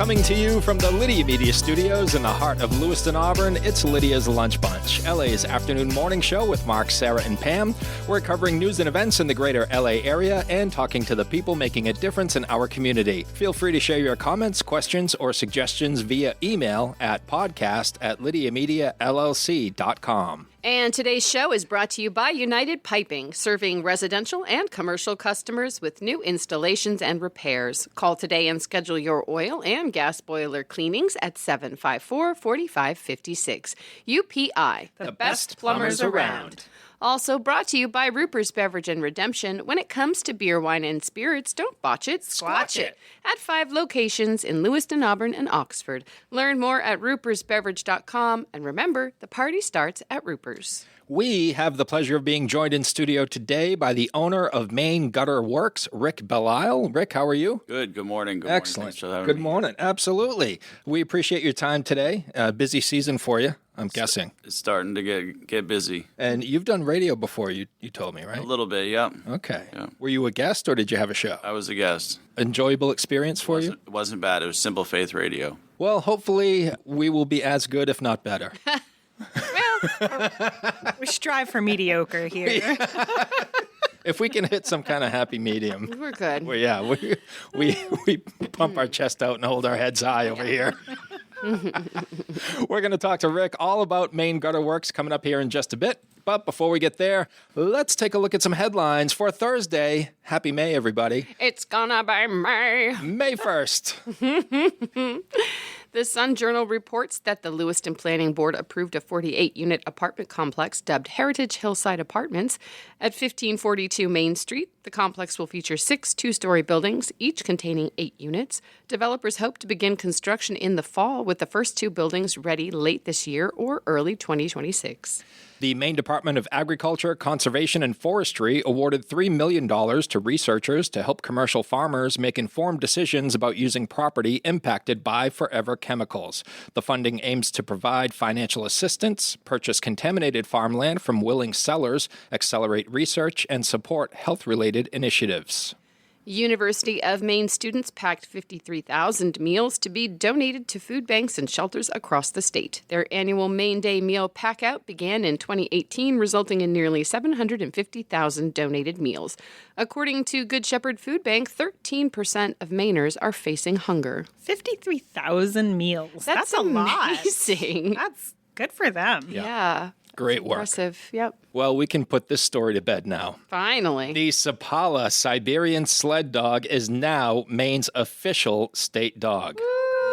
Coming to you from the Lydia Media Studios in the heart of Lewiston, Auburn, it's Lydia's Lunch Bunch, LA's afternoon morning show with Mark, Sarah, and Pam. We're covering news and events in the greater LA area and talking to the people making a difference in our community. Feel free to share your comments, questions, or suggestions via email at podcast@lydiamediallc.com. And today's show is brought to you by United Piping, serving residential and commercial customers with new installations and repairs. Call today and schedule your oil and gas boiler cleanings at 754-4556. UPI, the best plumbers around. Also brought to you by Ruper's Beverage and Redemption. When it comes to beer, wine, and spirits, don't botch it, squatch it. At 5 locations in Lewiston, Auburn, and Oxford. Learn more at rupersbeverage.com. And remember, the party starts at Ruper's. We have the pleasure of being joined in studio today by the owner of Maine Gutter Works, Rick Belisle. Rick, how are you? Good morning. Excellent. Morning. Good morning. Absolutely. We appreciate your time today. Busy season for you, I'm guessing. It's starting to get busy. And you've done radio before, you told me, right? A little bit, yeah. Okay. Yeah. Were you a guest or did you have a show? I was a guest. Enjoyable experience for you? It wasn't bad. It was Simple Faith Radio. Well, hopefully we will be as good, if not better. We strive for mediocre here. If we can hit some kind of happy medium. We're good. Well, yeah, we pump our chest out and hold our heads high over here. We're going to talk to Rick all about Maine Gutter Works coming up here in just a bit. But before we get there, let's take a look at some headlines for Thursday. Happy May, everybody. It's gonna be May. May 1st. The Sun Journal reports that the Lewiston Planning Board approved a 48-unit apartment complex dubbed Heritage Hillside Apartments at 1542 Main Street. The complex will feature 6 two-story buildings, each containing 8 units. Developers hope to begin construction in the fall, with the first 2 buildings ready late this year or early 2026. The Maine Department of Agriculture, Conservation, and Forestry awarded $3 million to researchers to help commercial farmers make informed decisions about using property impacted by forever chemicals. The funding aims to provide financial assistance, purchase contaminated farmland from willing sellers, accelerate research, and support health-related initiatives. University of Maine students packed 53,000 meals to be donated to food banks and shelters across the state. Their annual Maine Day meal pack-out began in 2018, resulting in nearly 750,000 donated meals. According to Good Shepherd Food Bank, 13% of Mainers are facing hunger. 53,000 meals. That's a amazing. lot. That's good for them. Yeah. Great work. Impressive. Yep. Well, we can put this story to bed now. Finally. The Sapala Siberian sled dog is now Maine's official state dog.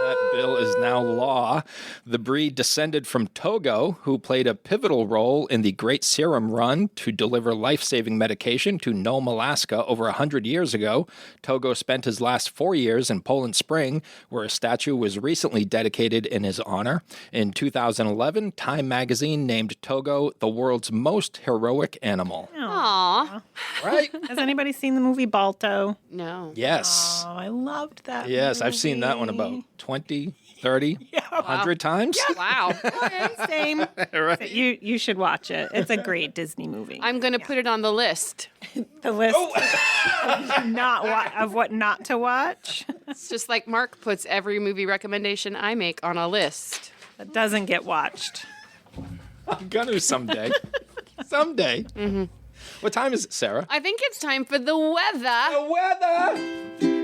That bill is now law. The breed descended from Togo, who played a pivotal role in the Great Serum Run to deliver life-saving medication to Nome, Alaska over 100 years ago. Togo spent his last 4 years in Poland Spring, where a statue was recently dedicated in his honor. In 2011, Time magazine named Togo the world's most heroic animal. Aww. Right? Has anybody seen the movie Balto? No. Yes. Oh, I loved that Yes, I've seen that one movie. about 20, 30, 100 times. Wow. Okay, same. Right. You should watch it. It's a great Disney movie. I'm going to put it on the list. The list of what not to watch. It's just like Mark puts every movie recommendation I make on a list. That doesn't get watched. I'm gonna someday. Someday. Mm-hmm. What time is it, Sarah? I think it's time for the weather. The weather!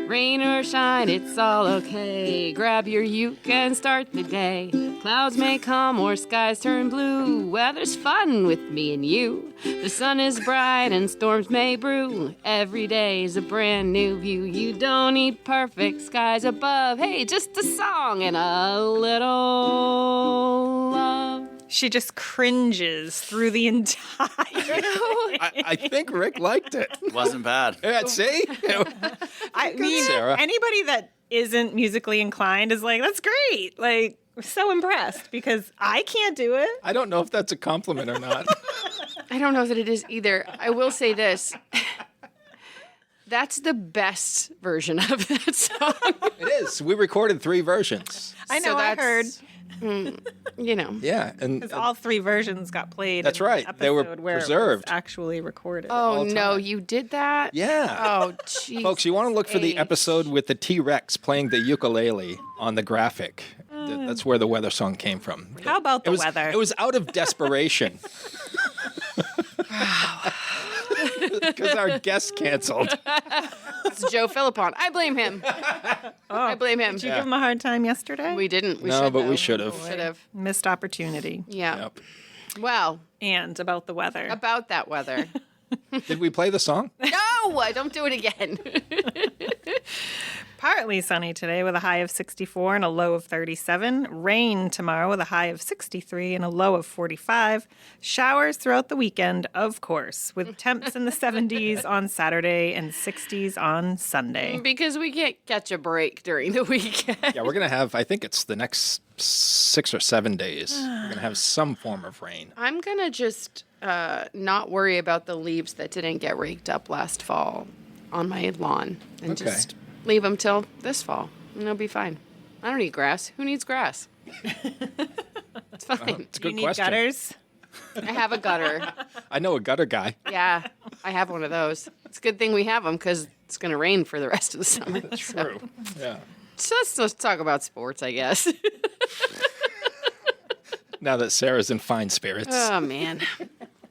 Rain or shine, it's all okay. Grab your uke and start the day. Clouds may come or skies turn blue. Weather's fun with me and you. The sun is bright and storms may brew. Every day's a brand new view. You don't need perfect skies above. Hey, just a song and a little love. She just cringes through the entire. I think Rick liked it. It wasn't bad. Yeah, see? I mean, Sarah. anybody that isn't musically inclined is like, that's great. Like, we're so impressed because I can't do it. I don't know if that's a compliment or not. I don't know that it is either. I will say this. That's the best version of that song. It is. We recorded 3 versions. I know. So I that's- heard You know. Yeah, and Because all 3 versions got played. That's in the right. They were episode where preserved. It was actually recorded. Oh, all no, time. you did that? yeah. Oh, jeez. Folks, you want to look for the H. episode with the T-Rex playing the ukulele on the graphic. That's where the weather song came from. How about the weather? It was out of desperation. Because our guest canceled. It's Joe Philippon. I blame him. I blame him. Did you give him a hard time yesterday? We didn't. We No, should, but we though. should have. Should have. Missed opportunity. Yeah. Yep. Well, And about the weather. about that weather. Did we play the song? No, don't do it again. Partly sunny today with a high of 64 and a low of 37. Rain tomorrow with a high of 63 and a low of 45. Showers throughout the weekend, of course, with temps in the 70s on Saturday and 60s on Sunday. Because we can't catch a break during the weekend. Yeah, we're going to have, I think it's the next 6 or 7 days. We're going to have some form of rain. I'm going to just not worry about the leaves that didn't get raked up last fall on my lawn and Okay. just leave them till this fall. And it'll be fine. I don't need grass. Who needs grass? It's fine. It's a Do you good need question. gutters? I have a gutter. I know a gutter guy. Yeah, I have one of those. It's a good thing we have them because it's going to rain for the rest of the summer. True. Yeah. So let's talk about sports, I guess. Now that Sarah's in fine spirits. Oh, man.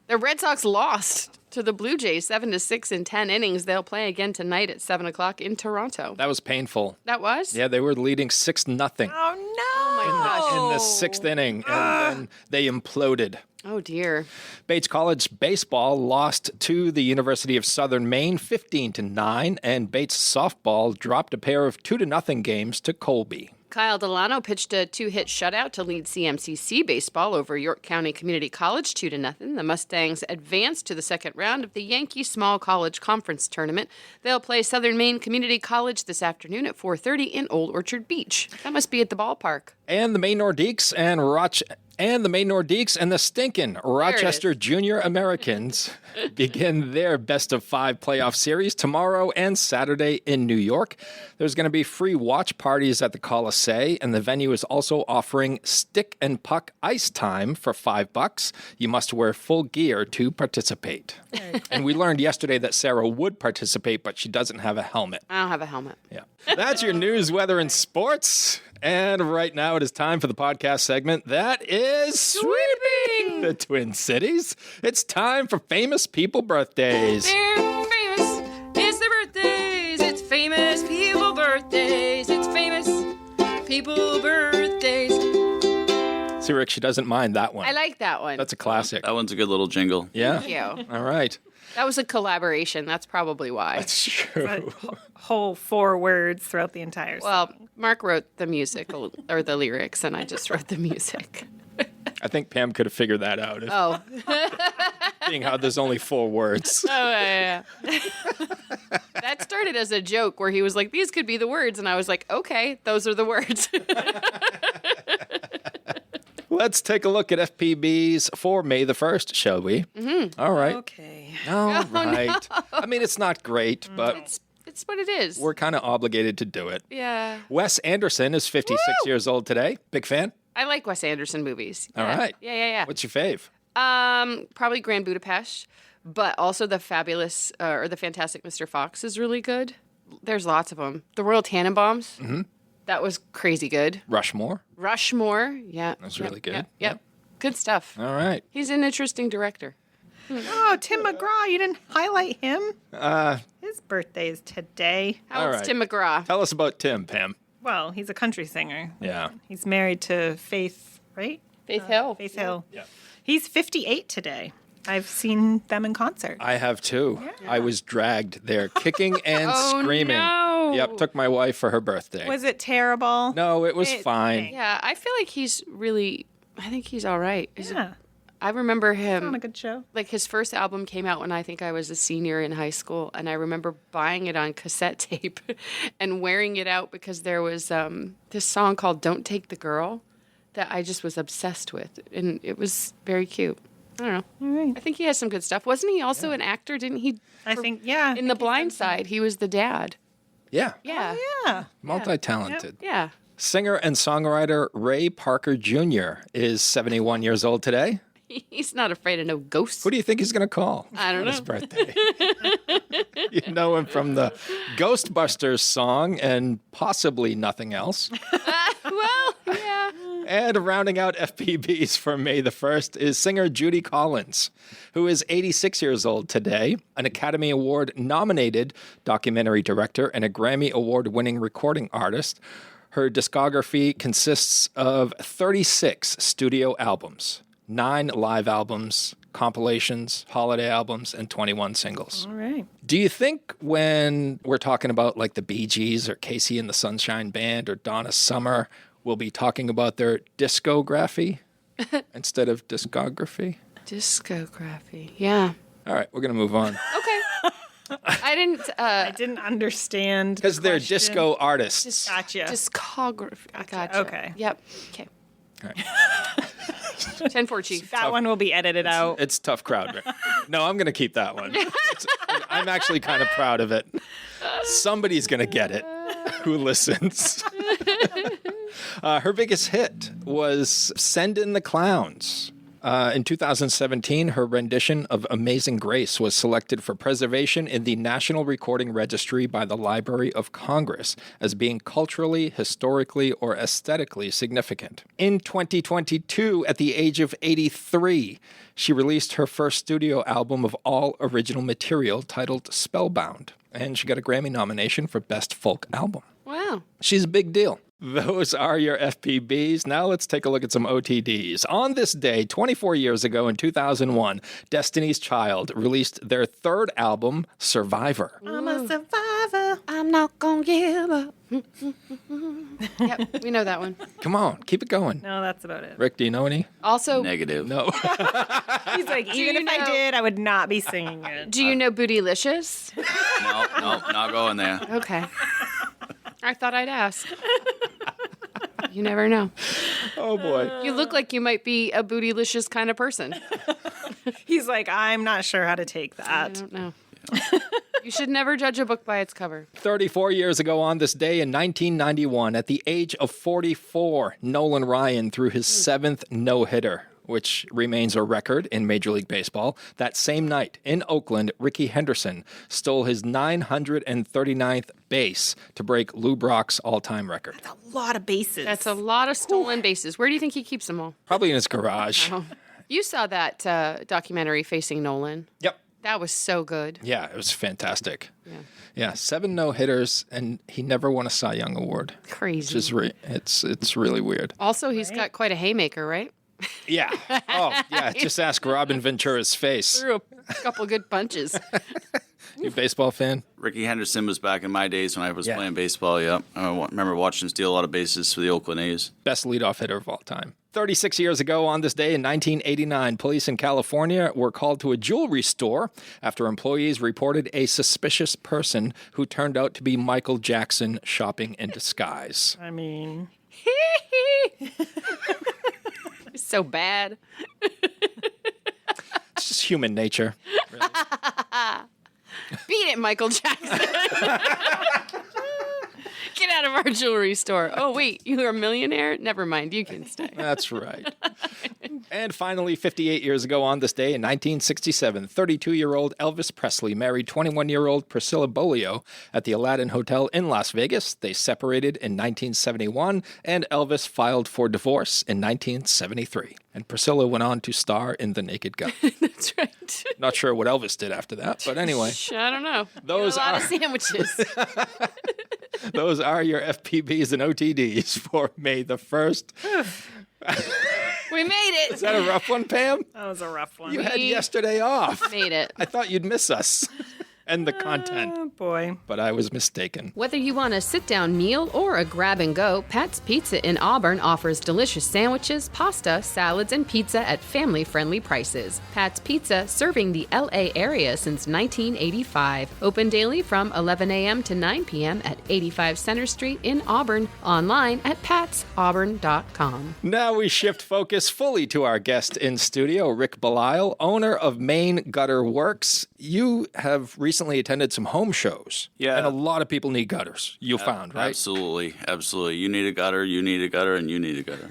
The Red Sox lost to the Blue Jays 7-6 in 10 innings. They'll play again tonight at 7 o'clock in Toronto. That was painful. That was? Yeah, they were leading 6-0 Oh, no. my gosh. in the 6th inning, and then they imploded. Oh, dear. Bates College baseball lost to the University of Southern Maine 15-9, and Bates softball dropped a pair of 2-0 games to Colby. Kyle Delano pitched a 2-hit shutout to lead CMCC baseball over York County Community College 2-0. The Mustangs advanced to the second round of the Yankee Small College Conference Tournament. They'll play Southern Maine Community College this afternoon at 4:30 in Old Orchard Beach. That must be at the ballpark. And the Maine Nordiques and the stinking Rochester Junior Americans begin their best-of-5 playoff series tomorrow and Saturday in New York. There's going to be free watch parties at the Colisée, and the venue is also offering stick and puck ice time for $5. You must wear full gear to participate. And we learned yesterday that Sarah would participate, but she doesn't have a helmet. I don't have a helmet. Yeah. That's your news, weather, and sports. And right now it is time for the podcast segment that is sweeping the Twin Cities. It's time for famous people birthdays. They're famous. It's their birthdays. It's famous people birthdays. It's famous people birthdays. See, Rick, she doesn't mind that one. I like that one. That's a classic. That one's a good little jingle. Yeah? Thank you. All right. That was a collaboration. That's probably why. It's true. Whole 4 words throughout the entire song. Well, Mark wrote the music or the lyrics, and I just wrote the music. I think Pam could have figured that out, Oh, seeing how there's only 4 words. yeah. That started as a joke where he was like, "These could be the words," and I was like, "Okay, those are the words." Let's take a look at FPBs for May the 1st, shall we? Mm-hmm. All right. Okay. All right. I mean, it's not great, but It's what it is. we're kind of obligated to do it. Yeah, Wes Anderson is 56 years old today. Big fan? I like Wes Anderson movies. All Yeah. right. Yeah. What's your fave? Probably Grand Budapest, but also the fabulous or the Fantastic Mr. Fox is really good. There's lots of them. The Royal Tannenbaums. Mm-hmm. That was crazy good. Rushmore? Rushmore. Yeah. That's really good. Yep. Yep. Good stuff. All right. He's an interesting director. Oh, Tim McGraw, you didn't highlight him? His birthday is today. How All old's right. Tim McGraw? Tell us about Tim, Pam. Well, he's a country singer. Yeah. He's married to Faith, right? Faith Hill. Faith Hill. Yeah. He's 58 today. I've seen them in concert. I have too. I was dragged there kicking and Oh, screaming. no. Yep, took my wife for her birthday. Was it terrible? No, it was It fine. stinks. Yeah, I feel like I think he's all right. Yeah. I remember On a him, good show. like his first album came out when I think I was a senior in high school, and I remember buying it on cassette tape and wearing it out because there was this song called Don't Take the Girl that I just was obsessed with, and it was very cute. I don't know. All right. I think he has some good stuff. Wasn't he also an actor? Didn't he? I think, yeah. In The Blind Side, he was the dad. Yeah. Yeah. Yeah. Multi-talented. Yeah. Singer and songwriter Ray Parker Jr. is 71 years old today. He's not afraid of no ghosts. Who do you think he's going to call I don't on his know. birthday? You know him from the Ghostbusters song and possibly nothing else. Well, yeah. And rounding out FPBs for May the 1st is singer Judy Collins, who is 86 years old today, an Academy Award nominated documentary director and a Grammy Award winning recording artist. Her discography consists of 36 studio albums, 9 live albums, compilations, holiday albums, and 21 singles. All right. Do you think when we're talking about like the Bee Gees or Casey and the Sunshine Band or Donna Summer, we'll be talking about their discography instead of discography? Discography. Yeah. All right, we're going to move on. Okay. I didn't understand. Because they're disco artists. Gotcha. Discography. Gotcha. Okay. Yep. Okay. All right. 10-4, Chief. That one will be edited out. It's a tough crowd. Rick. No, I'm going to keep that one. I'm actually kind of proud of it. Somebody's going to get it who listens. Her biggest hit was Send in the Clowns. In 2017, her rendition of Amazing Grace was selected for preservation in the National Recording Registry by the Library of Congress as being culturally, historically, or aesthetically significant. In 2022, at the age of 83, she released her first studio album of all original material titled Spellbound, and she got a Grammy nomination for Best Folk Album. Wow. She's a big deal. Those are your FPBs. Now let's take a look at some OTDs. On this day, 24 years ago in 2001, Destiny's Child released their third album, Survivor. I'm a survivor. I'm not gonna give up. Yep, we know that one. Come on, keep it going. No, that's about it. Rick, do you know any? Also, Negative. No. He's like, even you if I know- did, I would not be singing it. do you know Bootylicious? No, not going there. Okay. I thought I'd ask. You never know. Oh, boy. You look like you might be a Bootylicious kind of person. He's like, I'm not sure how to take I that. don't know. You should never judge a book by its cover. 34 years ago on this day in 1991, at the age of 44, Nolan Ryan threw his seventh no-hitter, which remains a record in Major League Baseball. That same night in Oakland, Ricky Henderson stole his 939th base to break Lou Brock's all-time record. A lot of bases. That's a lot of stolen bases. Where do you think he keeps them all? Probably in his garage. Oh. You saw that documentary, Facing Nolan. Yep. That was so good. Yeah, it was fantastic. Yeah. Yeah, 7 no-hitters, and he never won a Cy Young Award. Crazy. Which is it's really weird. Also, he's got quite a haymaker, right? Yeah. Oh, yeah. Just ask Robin Ventura's face. Threw a couple good punches. You a baseball fan? Ricky Henderson was back in my days when I was Yeah. playing baseball. Yep. I remember watching him steal a lot of bases for the Oakland A's. Best leadoff hitter of all time. 36 years ago on this day in 1989, police in California were called to a jewelry store after employees reported a suspicious person who turned out to be Michael Jackson shopping in disguise. I mean, It's so bad. It's just human nature. Really. Beat it, Michael Jackson. Get out of our jewelry store. Oh, wait, you're a millionaire? Never mind, you can stay. That's right. And finally, 58 years ago on this day in 1967, 32-year-old Elvis Presley married 21-year-old Priscilla Bolio at the Aladdin Hotel in Las Vegas. They separated in 1971, and Elvis filed for divorce in 1973. And Priscilla went on to star in The Naked Gun. That's right. Not sure what Elvis did after that, but anyway, I don't know. Those Ate a lot are- of sandwiches. those are your FPBs and OTDs for May the 1st. We made Is it. that a rough one, Pam? that was a rough one. You had yesterday off. Made it. I thought you'd miss us and the content, Oh, boy. but I was mistaken. Whether you want a sit-down meal or a grab-and-go, Pat's Pizza in Auburn offers delicious sandwiches, pasta, salads, and pizza at family-friendly prices. Pat's Pizza, serving the L.A. area since 1985. Open daily from 11 a.m. to 9 p.m. at 85 Center Street in Auburn. Online at patsauburn.com. Now we shift focus fully to our guest in studio, Rick Belisle, owner of Maine Gutter Works You have recently attended some home shows. Yeah. And a lot of people need gutters, you found, right? Absolutely, absolutely. You need a gutter, you need a gutter, and you need a gutter.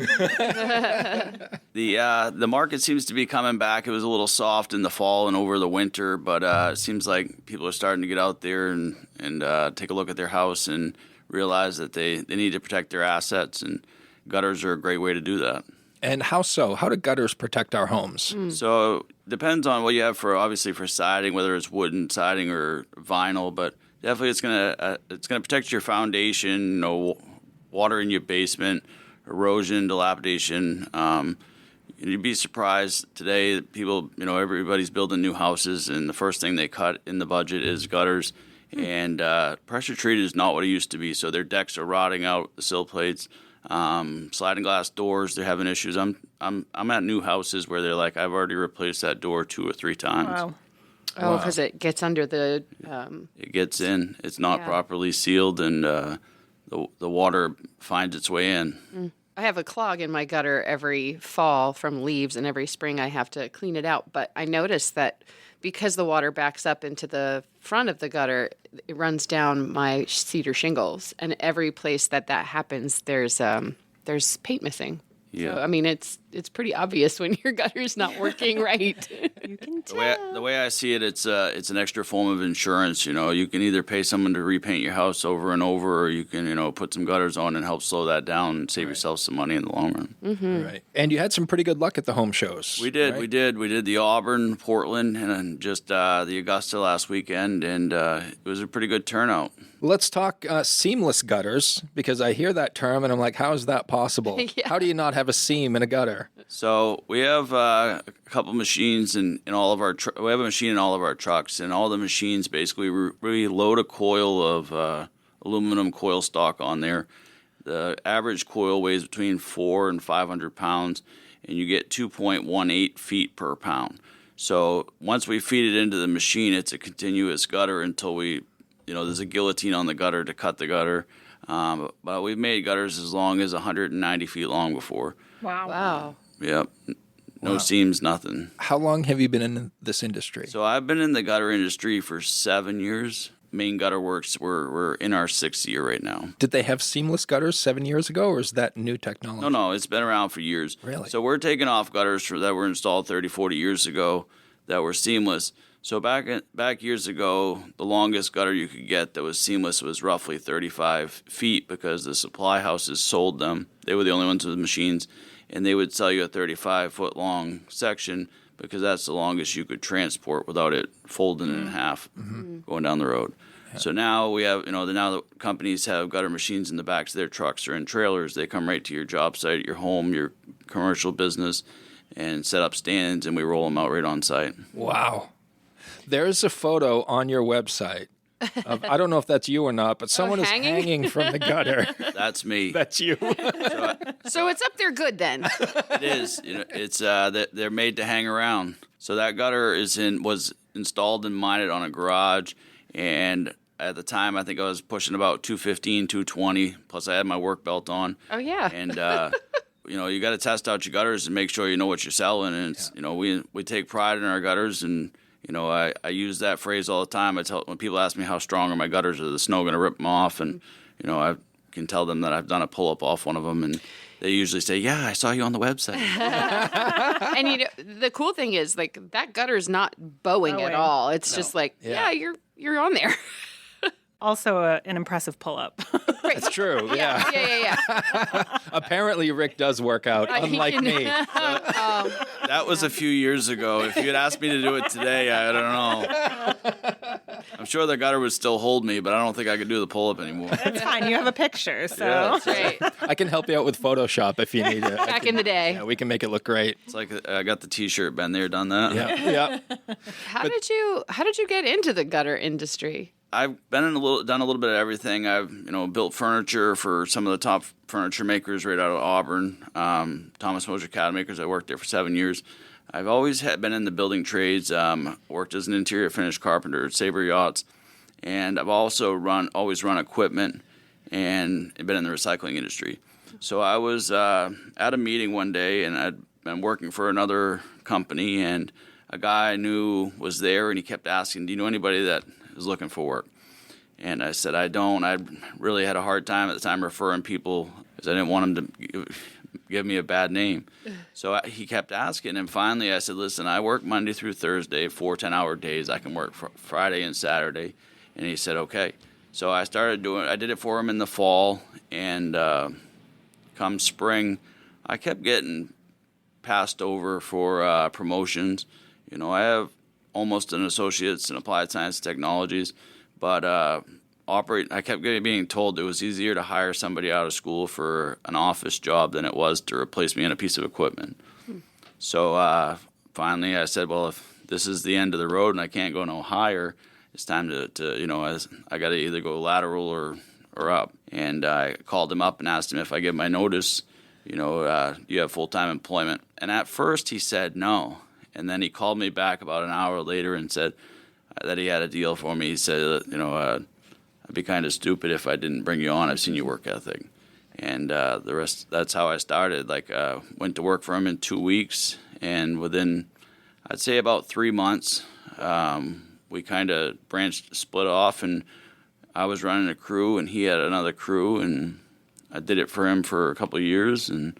The market seems to be coming back. It was a little soft in the fall and over the winter, but it seems like people are starting to get out there and take a look at their house and realize that they need to protect their assets, and gutters are a great way to do that. And how so? How do gutters protect our homes? So depends on what you have for siding, whether it's wooden siding or vinyl, but definitely it's gonna protect your foundation, water in your basement, erosion, dilapidation. You'd be surprised today that people, everybody's building new houses, and the first thing they cut in the budget is gutters. And pressure treated is not what it used to be. So their decks are rotting out, the sill plates. Sliding glass doors, they're having issues. I'm at new houses where they're like, I've already replaced that door 2 or 3 times. Wow. Oh, because it gets under the. It gets in. It's not properly sealed, and the water finds its way in. I have a clog in my gutter every fall from leaves, and every spring I have to clean it out. But I noticed that because the water backs up into the front of the gutter, it runs down my cedar shingles, and every place that happens, there's paint missing. Yeah. So, I mean, it's pretty obvious when your gutter's not working right. You can tell. The way I see it, it's an extra form of insurance. You can either pay someone to repaint your house over and over, or you can put some gutters on and help slow that down and save yourself some money in the long run. Mm-hmm. Right. And you had some pretty good luck at the home shows. We did. right? We did the Auburn, Portland, and then just the Augusta last weekend, and it was a pretty good turnout. Let's talk seamless gutters, because I hear that term and I'm like, how is that possible? Yeah. How do you not have a seam in a gutter? So we have a couple machines in all of our. We have a machine in all of our trucks, and all the machines basically we load a coil of aluminum coil stock on there. The average coil weighs between 400 and 500 pounds, and you get 2.18 feet per pound. So once we feed it into the machine, it's a continuous gutter until we, there's a guillotine on the gutter to cut the gutter. But we've made gutters as long as 190 feet long before. Wow. Yep. No seams, nothing. How long have you been in this industry? So I've been in the gutter industry for 7 years. Maine Gutter Works, we're in our 6th year right now. Did they have seamless gutters 7 years ago, or is that new technology? No, it's been around for years. Really? So we're taking off gutters that were installed 30, 40 years ago that were seamless. So back years ago, the longest gutter you could get that was seamless was roughly 35 feet because the supply houses sold them. They were the only ones with the machines, and they would sell you a 35-foot long section because that's the longest you could transport without it folding in half going down the road. Yeah. So now we have, now the companies have gutter machines in the backs of their trucks or in trailers. They come right to your job site, your home, your commercial business, and set up stands, and we roll them out right on site. Wow. There's a photo on your website of, I don't know if that's you or not, but someone is hanging from the gutter. That's me. That's you. So it's up there good then. It is. It's they're made to hang around. So that gutter was installed and mounted on a garage, and at the time I think I was pushing about 215, 220. Plus I had my work belt on. Oh yeah. And you got to test out your gutters and make sure you know what you're selling. And it's, we take pride in our gutters, and I use that phrase all the time. When people ask me how strong are my gutters, are the snow going to rip them off, and I can tell them that I've done a pull-up off one of them, and they usually say, "Yeah, I saw you on the website." And the cool thing is, like, that gutter's not bowing at all. It's just like, you're on there. Also an impressive pull-up. That's true. Yeah. Apparently, Rick does work out, unlike me. That was a few years ago. If you had asked me to do it today, I don't know. I'm sure the gutter would still hold me, but I don't think I could do the pull-up anymore. That's fine. You have a picture, so. Yeah, Right. I can help you out with Photoshop if you need it. Back in the day. Yeah, we can make it look great. It's like I got the T-shirt, been there, done that. Yeah. How did you get into the gutter industry? I've done a little bit of everything. I've built furniture for some of the top furniture makers right out of Auburn. Thomas Mosher Cattle Makers. I worked there for 7 years. I've always been in the building trades. Worked as an interior finish carpenter at Sabre Yachts, and I've also always run equipment and been in the recycling industry. So I was at a meeting one day, and I'd been working for another company, and a guy I knew was there, and he kept asking, "Do you know anybody that is looking for work?" And I said, "I don't." I really had a hard time at the time referring people because I didn't want him to give me a bad name. So he kept asking, and finally I said, "Listen, I work Monday through Thursday, 4 10-hour days. I can work Friday and Saturday." And he said, "Okay." So I did it for him in the fall, and come spring, I kept getting passed over for promotions. I have almost an associate's in applied science and technologies, but I kept being told it was easier to hire somebody out of school for an office job than it was to replace me in a piece of equipment. So finally I said, well, if this is the end of the road and I can't go no higher, it's time to I got to either go lateral or up. And I called him up and asked him if I give my notice, do you have full-time employment? And at first he said no. And then he called me back about an hour later and said that he had a deal for me. He said, I'd be kind of stupid if I didn't bring you on. I've seen your work ethic. And the rest, that's how I started. Went to work for him in 2 weeks. And within, I'd say about 3 months, we kind of split off, and I was running a crew and he had another crew, and I did it for him for a couple of years. And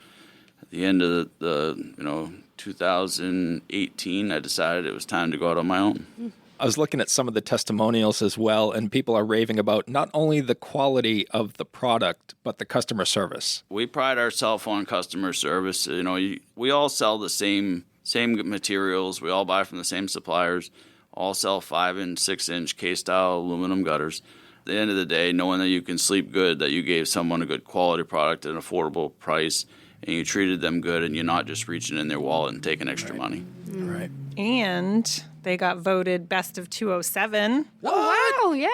at the end of the 2018, I decided it was time to go out on my own. I was looking at some of the testimonials as well, and people are raving about not only the quality of the product, but the customer service. We pride ourselves on customer service. We all sell the same materials. We all buy from the same suppliers. All sell 5 and 6 inch K-style aluminum gutters. At the end of the day, knowing that you can sleep good, that you gave someone a good quality product at an affordable price, and you treated them good, and you're not just reaching in their wallet and taking extra money. Right. And they got voted best of 207. Oh, wow, yeah.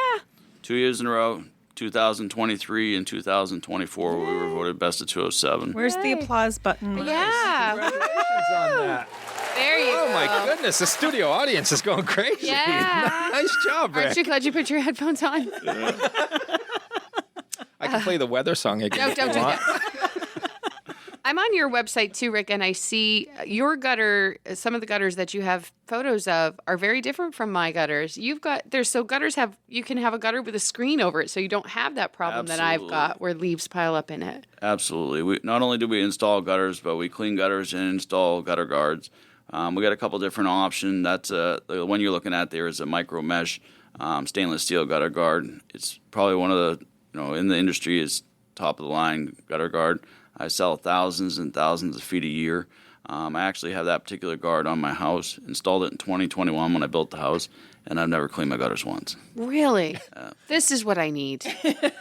2 years in a row, 2023 and 2024, we were voted best of 207. Where's the applause button? Yeah. Congratulations on that. There you go. Oh, my goodness. The studio audience is going crazy. Yeah. Nice job, Rick. Aren't you glad you put your headphones on? I can play the weather song again. No, don't do that. I'm on your website too, Rick, and I see your gutter, some of the gutters that you have photos of are very different from my gutters. You can have a gutter with a screen over it, so you don't have that problem that I've got where leaves pile up in it. Absolutely. Not only do we install gutters, but we clean gutters and install gutter guards. We got a couple different options. That's the one you're looking at there is a micro mesh stainless steel gutter guard. It's probably one of the, in the industry, is top of the line gutter guard. I sell thousands and thousands of feet a year. I actually have that particular guard on my house. Installed it in 2021 when I built the house, and I've never cleaned my gutters once. Really? This is what I need. If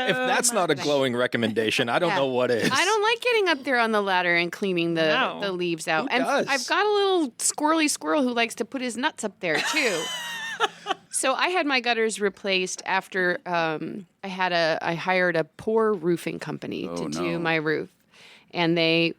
that's not a glowing recommendation, I don't know what is. I don't like getting up there on the ladder and cleaning the leaves out. Who And does? I've got a little squirrely squirrel who likes to put his nuts up there too. So I had my gutters replaced after I hired a poor roofing company to do my roof, and they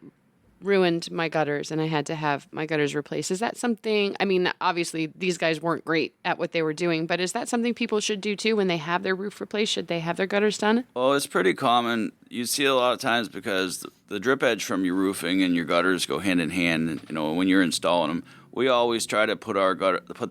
ruined my gutters, and I had to have my gutters replaced. Is that something, I mean, obviously these guys weren't great at what they were doing, but is that something people should do too when they have their roof replaced? Should they have their gutters done? Well, it's pretty common. You see it a lot of times because the drip edge from your roofing and your gutters go hand in hand. When you're installing them, we always try to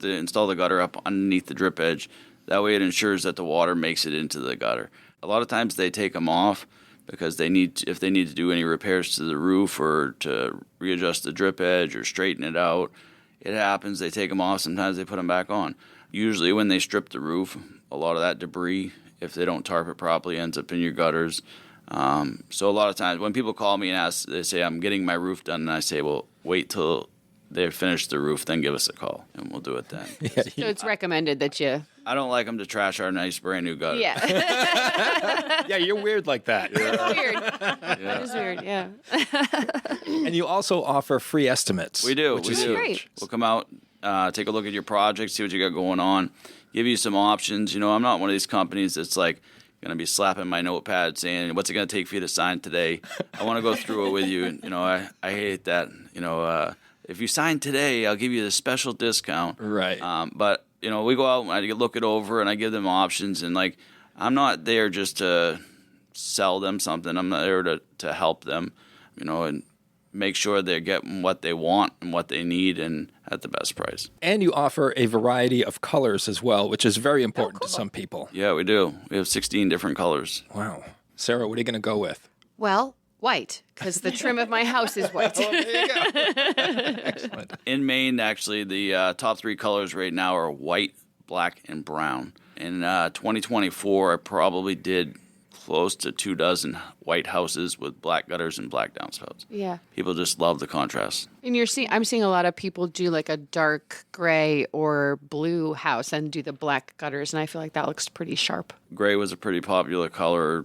install the gutter up underneath the drip edge. That way it ensures that the water makes it into the gutter. A lot of times they take them off because if they need to do any repairs to the roof or to readjust the drip edge or straighten it out. It happens. They take them off. Sometimes they put them back on. Usually when they strip the roof, a lot of that debris, if they don't tarp it properly, ends up in your gutters. So a lot of times when people call me and ask, they say, I'm getting my roof done, and I say, well, wait till they finish the roof, then give us a call, and we'll do it then. So it's recommended that you... I don't like them to trash our nice brand new gutter. Yeah. Yeah, you're weird like that. That's weird. That is weird, yeah. And you also offer free estimates. We do. Which we is do. Great. We'll come out, take a look at your project, see what you got going on, give you some options. I'm not one of these companies that's like going to be slapping my notepad saying, what's it going to take for you to sign today? I want to go through it with you. I hate that. If you sign today, I'll give you a special discount. Right. But we go out and I look it over and I give them options, and I'm not there just to sell them something. I'm not there to help them, and make sure they're getting what they want and what they need and at the best price. And you offer a variety of colors as well, which is very important to some people. Yeah, we do. We have 16 different colors. Wow. Sarah, what are you going to go with? Well, white, because the trim of my house is white. There you go. Excellent. In Maine, actually, the top 3 colors right now are white, black, and brown. In 2024, I probably did close to 24 white houses with black gutters and black downspouts. Yeah. People just love the contrast. And I'm seeing a lot of people do like a dark gray or blue house and do the black gutters, and I feel like that looks pretty sharp. Gray was a pretty popular color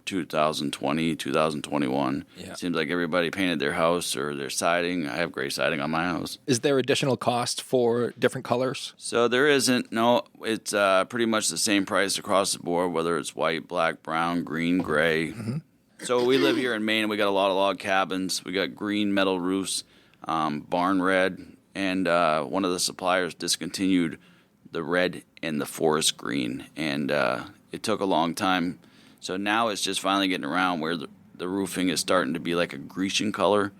2020, 2021. Yeah. It seems like everybody painted their house or their siding. I have gray siding on my house. Is there additional cost for different colors? So there isn't. No, it's pretty much the same price across the board, whether it's white, black, brown, green, gray. Mm-hmm. So we live here in Maine. We got a lot of log cabins. We got green metal roofs, barn red, and one of the suppliers discontinued the red and the forest green, and it took a long time. So now it's just finally getting around where the roofing is starting to be like a Grecian color.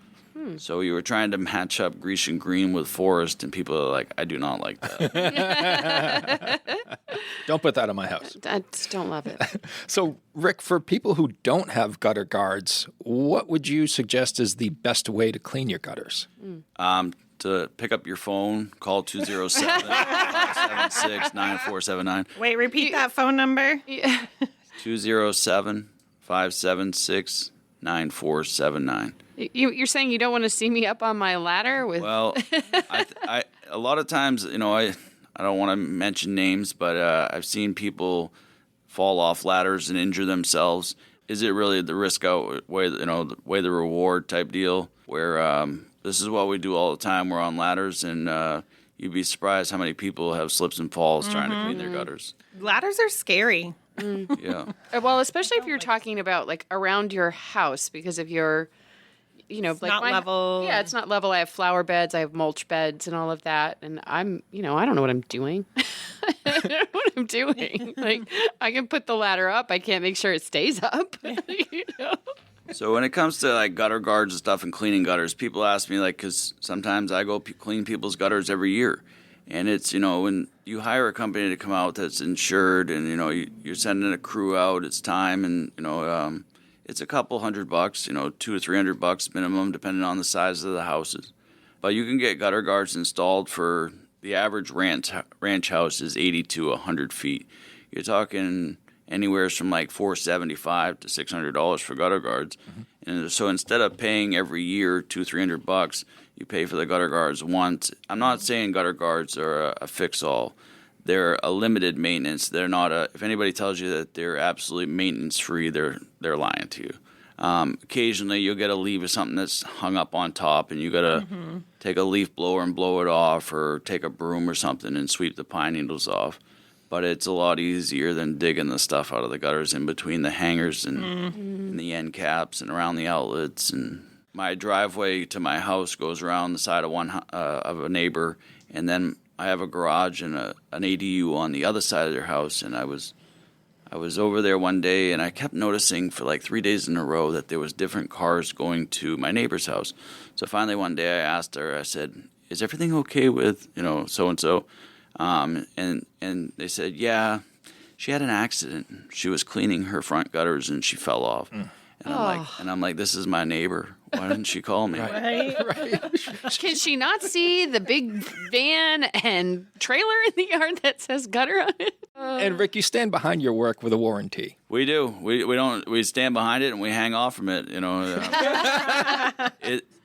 So you were trying to match up Grecian green with forest, and people are like, I do not like that. Don't put that on my house. I just don't love it. So, Rick, for people who don't have gutter guards, what would you suggest is the best way to clean your gutters? To pick up your phone, call 207-576-9479. Wait, repeat that phone number. 207-576-9479. You're saying you don't want to see me up on my ladder with? Well, I a lot of times, I don't want to mention names, but I've seen people fall off ladders and injure themselves. Is it really the risk outweigh the reward type deal? Where this is what we do all the time. We're on ladders, and you'd be surprised how many people have slips and falls trying to clean their gutters. Ladders are scary. Yeah. Well, especially if you're talking about like around your house, because if you're, like not level. Yeah, it's not level. I have flower beds, I have mulch beds, and all of that, and I'm, I don't know what I'm doing. I don't know what I'm doing. Like, I can put the ladder up, I can't make sure it stays up. So when it comes to like gutter guards and stuff and cleaning gutters, people ask me because sometimes I go clean people's gutters every year. And it's, when you hire a company to come out that's insured and, you're sending a crew out, it's time and, it's a couple $100, $200 to $300 minimum, depending on the size of the houses. But you can get gutter guards installed for the average ranch house is 80 to 100 feet. You're talking anywhere from like $475 to $600 for gutter guards. Mm-hmm. And so instead of paying every year $200-300, you pay for the gutter guards once. I'm not saying gutter guards are a fix-all. They're a limited maintenance. They're not if anybody tells you that they're absolutely maintenance-free, they're lying to you. Occasionally, you'll get a leaf of something that's hung up on top, and you got to take a leaf blower and blow it off, or take a broom or something and sweep the pine needles off. But it's a lot easier than digging the stuff out of the gutters in between the hangers and the end caps and around the outlets. And my driveway to my house goes around the side of of a neighbor, and then I have a garage and an ADU on the other side of their house. And I was over there one day, and I kept noticing for like 3 days in a row that there was different cars going to my neighbor's house. So finally one day I asked her, I said, "Is everything okay with so-and-so?" And they said, "Yeah, she had an accident. She was cleaning her front gutters and she fell off." And I'm like, this is my neighbor. Why didn't she call me? Right? Can she not see the big van and trailer in the yard that says gutter on it? And Rick, you stand behind your work with a warranty. We do. We stand behind it and we hang off from it.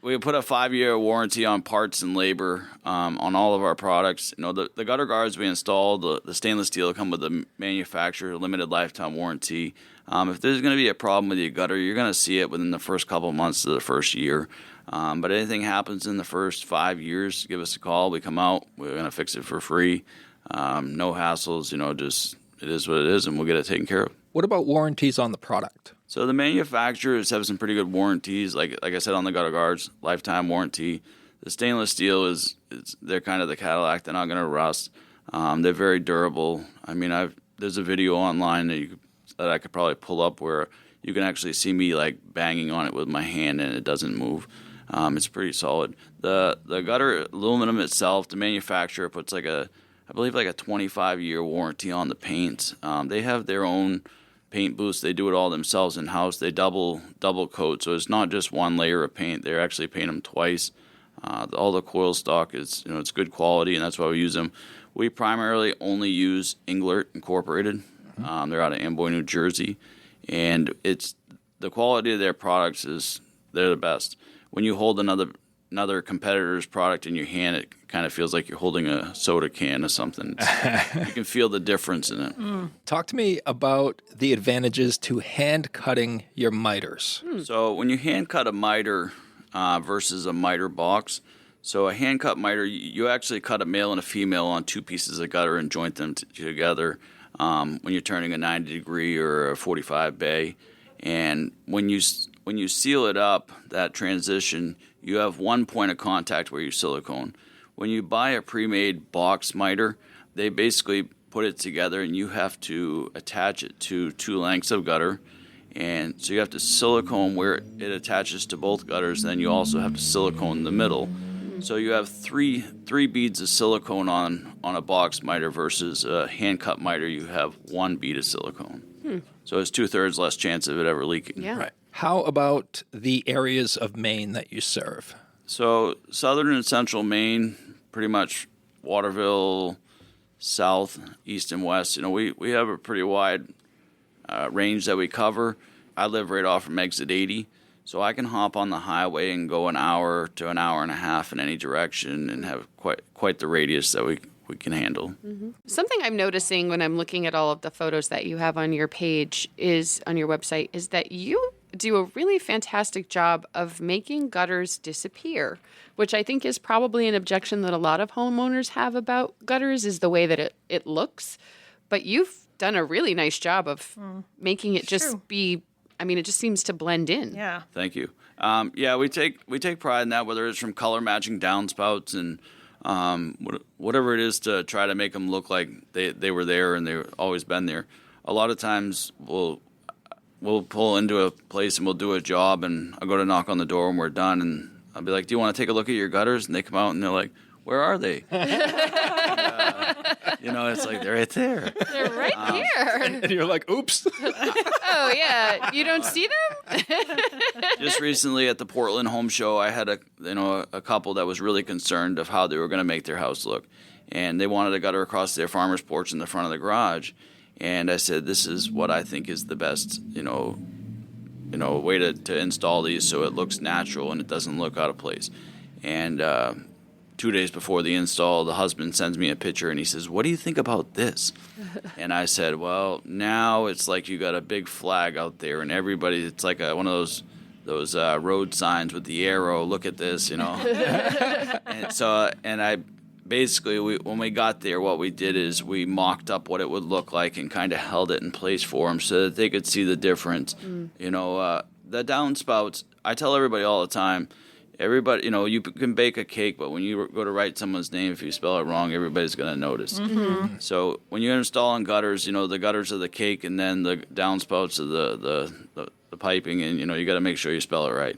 We put a 5-year warranty on parts and labor on all of our products. The gutter guards we install, the stainless steel, come with the manufacturer limited lifetime warranty. If there's going to be a problem with your gutter, you're going to see it within the first couple of months of the first year. But anything happens in the first 5 years, give us a call. We come out. We're going to fix it for free. No hassles. Just it is what it is, and we'll get it taken care of. What about warranties on the product? So the manufacturers have some pretty good warranties. Like I said on the gutter guards, lifetime warranty. The stainless steel they're kind of the Cadillac. They're not going to rust. They're very durable. I mean, there's a video online that I could probably pull up where you can actually see me like banging on it with my hand and it doesn't move. It's pretty solid. The gutter aluminum itself, the manufacturer puts I believe like a 25-year warranty on the paint. They have their own paint booths. They do it all themselves in house. They double coat, so it's not just one layer of paint. They actually paint them twice. All the coil stock is it's good quality, and that's why we use them. We primarily only use Englert Incorporated. They're out of Amboy, New Jersey, and it's the quality of their products they're the best. When you hold another competitor's product in your hand, it kind of feels like you're holding a soda can or something. You can feel the difference in it. Talk to me about the advantages to hand cutting your miters. So when you hand cut a miter versus a miter box, so a hand cut miter, you actually cut a male and a female on two pieces of gutter and joint them together when you're turning a 90 degree or a 45 bay. And when you seal it up, that transition, you have one point of contact where you silicone. When you buy a pre-made box miter, they basically put it together and you have to attach it to two lengths of gutter. And so you have to silicone where it attaches to both gutters, and then you also have to silicone the middle. So you have three beads of silicone on a box miter versus a hand-cut miter, you have one bead of silicone. So it's 2/3 less chance of it ever leaking. Yeah. Right. How about the areas of Maine that you serve? So southern and central Maine, pretty much Waterville, south, east, and west. We have a pretty wide range that we cover. I live right off from exit 80, so I can hop on the highway and go an hour to an hour and a half in any direction and have quite the radius that we can handle. Something I'm noticing when I'm looking at all of the photos that you have on your page on your website is that you do a really fantastic job of making gutters disappear, which I think is probably an objection that a lot of homeowners have about gutters is the way that it looks. But you've done a really nice job of making it just it just seems to blend in. Yeah. Thank you. We take pride in that, whether it's from color matching downspouts and whatever it is to try to make them look like they were there and they've always been there. A lot of times we'll pull into a place and we'll do a job, and I'll go to knock on the door when we're done, and I'll be like, "Do you want to take a look at your gutters?" And they come out and they're like, "Where are they?" It's like they're right there. They're right here. And you're like, oops. Oh, yeah. You don't see them? Just recently at the Portland Home Show, I had a couple that was really concerned of how they were going to make their house look, and they wanted a gutter across their farmer's porch in the front of the garage. And I said, this is what I think is the best, way to install these so it looks natural and it doesn't look out of place. And 2 days before the install, the husband sends me a picture and he says, "What do you think about this?" And I said, "Well, now it's like you got a big flag out there and everybody, it's like one of those road signs with the arrow, look at this, And I basically, when we got there, what we did is we mocked up what it would look like and kind of held it in place for them so that they could see the difference. The downspouts, I tell everybody all the time, everybody, you can bake a cake, but when you go to write someone's name, if you spell it wrong, everybody's going to notice. Mm-hmm. So when you're installing gutters, the gutters are the cake, and then the downspouts are the piping, and you got to make sure you spell it right.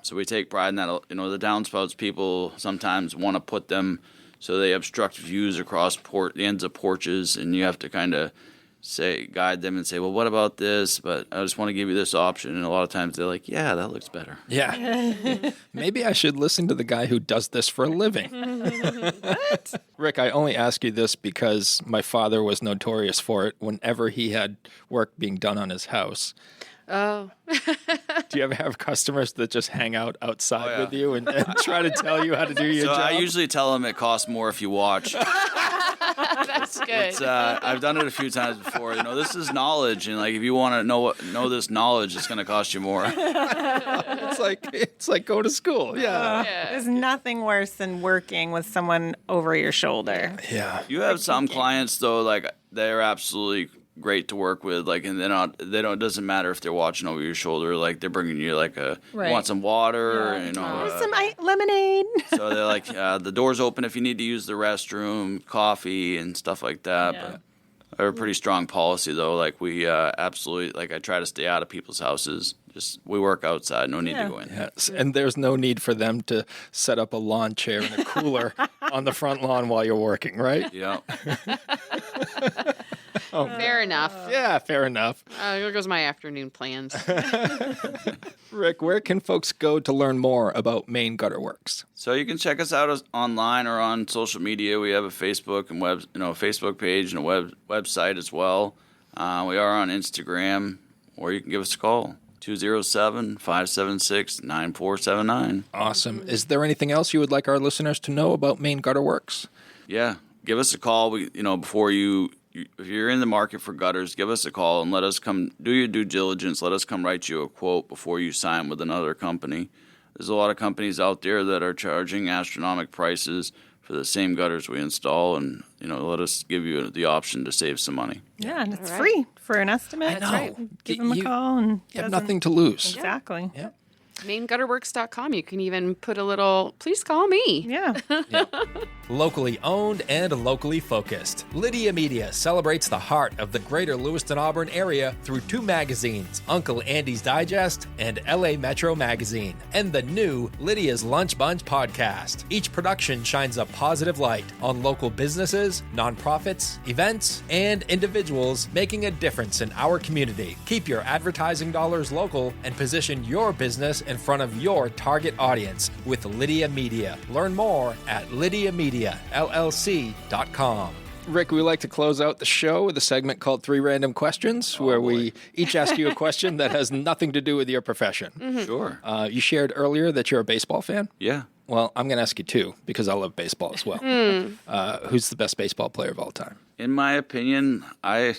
So we take pride in that. The downspouts, people sometimes want to put them so they obstruct views across the ends of porches, and you have to kind of guide them and say, well, what about this? But I just want to give you this option. And a lot of times they're like, yeah, that looks better. Yeah. Maybe I should listen to the guy who does this for a living. What? Rick, I only ask you this because my father was notorious for it whenever he had work being done on his house. Oh. Do you ever have customers that just hang out outside with you and try to tell you how to do your job? I usually tell them it costs more if you watch. That's good. I've done it a few times before. This is knowledge, and if you want to know this knowledge, it's going to cost you more. It's like going to school. Yeah. There's nothing worse than working with someone over your shoulder. Yeah. You have some clients though, they're absolutely great to work with, and it doesn't matter if they're watching over your shoulder, they're bringing you you want some water, some lemonade. So they're like, the door's open if you need to use the restroom, coffee and stuff like that. Yeah. But I have a pretty strong policy though, we absolutely, I try to stay out of people's houses Just we work outside. No need to go in. Yes, and there's no need for them to set up a lawn chair and a cooler on the front lawn while you're working, right? Yeah. Fair enough. Yeah, fair enough. Here goes my afternoon plans. Rick, where can folks go to learn more about Maine Gutter Works? So you can check us out online or on social media. We have a Facebook and Facebook page and a website as well. We are on Instagram, or you can give us a call, 207-576-9479. Awesome. Is there anything else you would like our listeners to know about Maine Gutter Works? Yeah, give us a call. Before if you're in the market for gutters, give us a call and let us come do your due diligence. Let us come write you a quote before you sign with another company. There's a lot of companies out there that are charging astronomical prices for the same gutters we install, and let us give you the option to save some money. Yeah, and it's free for an estimate. I know. Right. Give them a call. And You have nothing to lose. Exactly. Yeah. MaineGutterWorks.com. You can even put a little, please call me. Yeah. Locally owned and locally focused, Lydia Media celebrates the heart of the greater Lewiston-Auburn area through 2 magazines, Uncle Andy's Digest and LA Metro Magazine, and the new Lydia's Lunch Bunch podcast. Each production shines a positive light on local businesses, nonprofits, events, and individuals making a difference in our community. Keep your advertising dollars local and position your business in front of your target audience with Lydia Media. Learn more at LydiaMediaLLC.com. Rick, we like to close out the show with a segment called 3 Random Questions, where we each ask you a question that has nothing to do with your profession. Sure. You shared earlier that you're a baseball fan. Yeah. Well, I'm going to ask you 2 because I love baseball as well. Who's the best baseball player of all time? In my opinion, I'm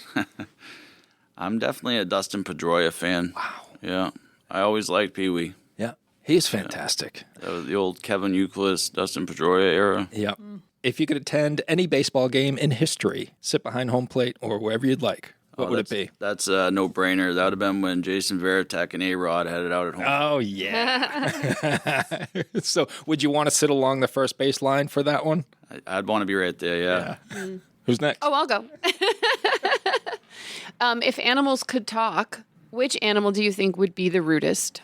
definitely a Dustin Pedroia fan. Wow. Yeah. I always liked Pee Wee. Yeah, he's fantastic. That was the old Kevin Youkilis, Dustin Pedroia era. Yeah. If you could attend any baseball game in history, sit behind home plate or wherever you'd like, what would it be? That's a no-brainer. That would have been when Jason Varitek and A-Rod had it out at home. Oh, yeah. So would you want to sit along the first base line for that one? I'd want to be right there, yeah. Who's next? Oh, I'll go. If animals could talk, which animal do you think would be the rudest?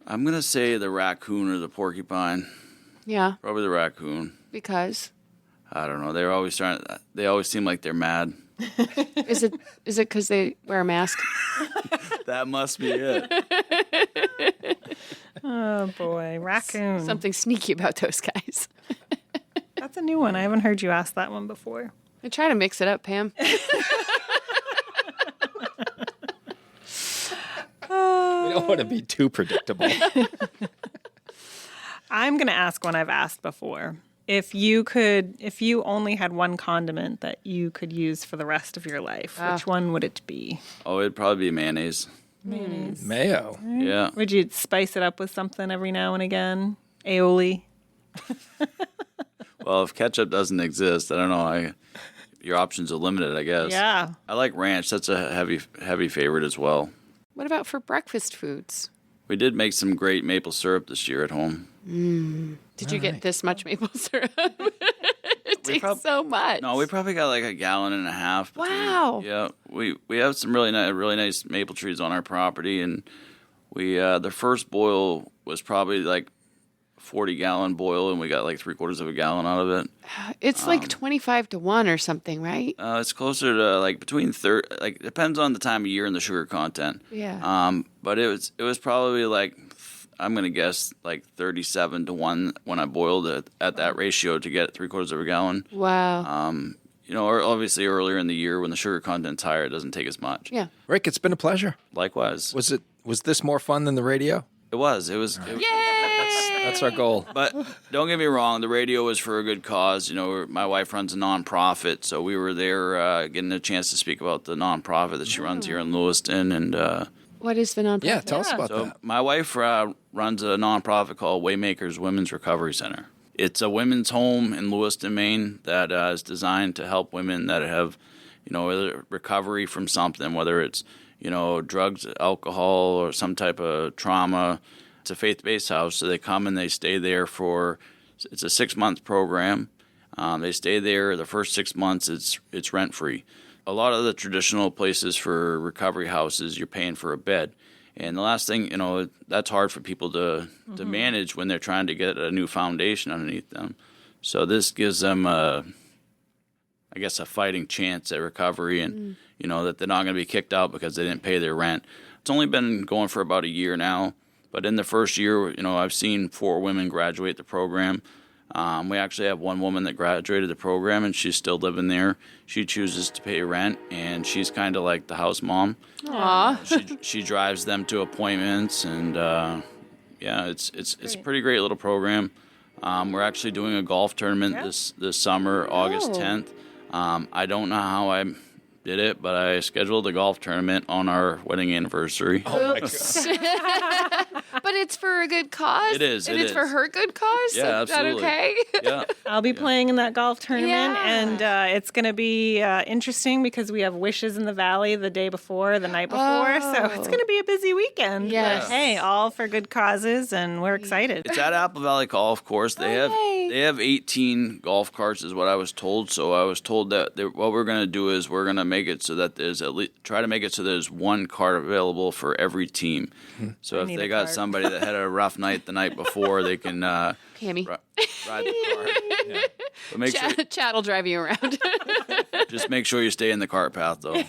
I'm going to say the raccoon or the porcupine. Yeah, Probably the raccoon. because I don't know. They always seem like they're mad. is it because they wear a mask? That must be it. Oh, boy. Raccoon. Something sneaky about those guys. That's a new one. I haven't heard you ask that one before. I try to mix it up, Pam. We don't want to be too predictable. I'm going to ask one I've asked before. If you only had one condiment that you could use for the rest of your life, which one would it be? Oh, it'd probably be mayonnaise. Mayonnaise. Mayo. Yeah. Would you spice it up with something every now and again? Aioli? Well, if ketchup doesn't exist, I don't know. Your options are limited, I guess. Yeah. I like ranch. That's a heavy favorite as well. What about for breakfast foods? We did make some great maple syrup this year at home. Did you get this much maple syrup? It takes so much. No, we probably got like a gallon and a half. Wow. Yeah, we have some really nice maple trees on our property, and we the first boil was probably like 40-gallon boil, and we got like 3/4 of a gallon out of it. It's like 25-1 or something, right? It's closer to like between 30. Like depends on the time of year and the sugar content. Yeah. But it was probably like, I'm gonna guess like 37-1 when I boiled it at that ratio to get 3/4 of a gallon. Wow. Or obviously earlier in the year when the sugar content's higher, it doesn't take as much. Yeah. Rick, it's been a pleasure. Likewise. Was this more fun than the radio? It was. That's our goal. But don't get me wrong, the radio was for a good cause. My wife runs a nonprofit, so we were there getting a chance to speak about the nonprofit that she runs here in Lewiston. And What is the nonprofit? Yeah, tell us about so that. my wife runs a nonprofit called Waymakers Women's Recovery Center. It's a women's home in Lewiston, Maine that is designed to help women that have, recovery from something, whether it's, drugs, alcohol, or some type of trauma. It's a faith-based house, so they come and they stay there it's a 6-month program. They stay there. The first 6 months, it's rent-free. A lot of the traditional places for recovery houses, you're paying for a bed. And the last thing, that's hard for people to manage when they're trying to get a new foundation underneath them. So this gives them, a fighting chance at recovery and, that they're not going to be kicked out because they didn't pay their rent. It's only been going for about a year now. But in the first year, I've seen 4 women graduate the program. We actually have one woman that graduated the program, and she's still living there. She chooses to pay rent, and she's kind of like the house mom. Aw. She drives them to appointments, and it's a pretty great little program. We're actually doing a golf tournament this summer, August 10th. I don't know how I did it, but I scheduled a golf tournament on our wedding anniversary. Oh my God. But it's for a good cause? It is. And it it's is. for her good cause? Yeah, Is that absolutely. okay? Yeah. I'll be playing in that golf tournament, Yeah. and it's going to be interesting because we have Wishes in the Valley the day before, the night before, so it's going to be a busy weekend. Yes. But hey, all for good causes, and we're excited. It's at Apple Valley Golf Course. They have 18 golf carts, is what I was told. So I was told that what we're going to do is we're going to make it so that there's there's one cart available for every team. So if need they a got cart. somebody that had a rough night the night before, they can Cammy. ride the cart. Yeah. But make sure, Chad will drive you around. just make sure you stay in the cart path, though.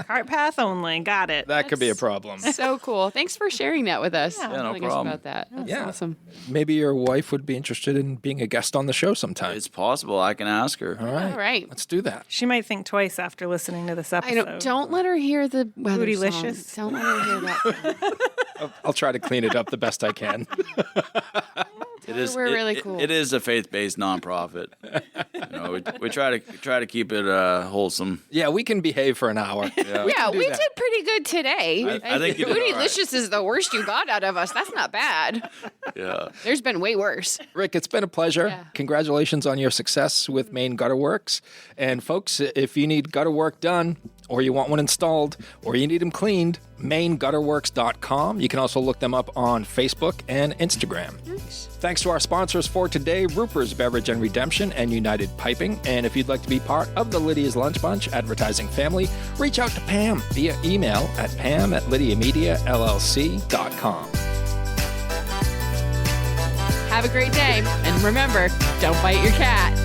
Cart path only. Got it. That could be a problem. So cool. Thanks for sharing that with us. Yeah, no Telling us problem. about that. That's Yeah. awesome. Maybe your wife would be interested in being a guest on the show sometime. It's possible. I can ask her. All right. All right. Let's do that. She might think twice after listening to this I episode. don't let her hear the weather Bootylicious. songs. Don't let her hear that. I'll try to clean it up the best I can. It is. We're really cool. It is a faith-based nonprofit. We try to keep it wholesome. Yeah, we can behave for an hour. Yeah, we that. did pretty good today. I think you did all right. Bootylicious is the worst you got out of us. That's not bad. Yeah. There's been way worse. Rick, it's been a pleasure. Yeah. Congratulations on your success with Maine Gutter Works. And folks, if you need gutter work done, or you want one installed, or you need them cleaned, MaineGutterWorks.com. You can also look them up on Facebook and Instagram. Thanks to our sponsors for today, Ruper's Beverage and Redemption and United Piping. And if you'd like to be part of the Lydia's Lunch Bunch advertising family, reach out to Pam via email at pam@LydiaMediaLLC.com. Have a great day. And remember, don't bite your cat.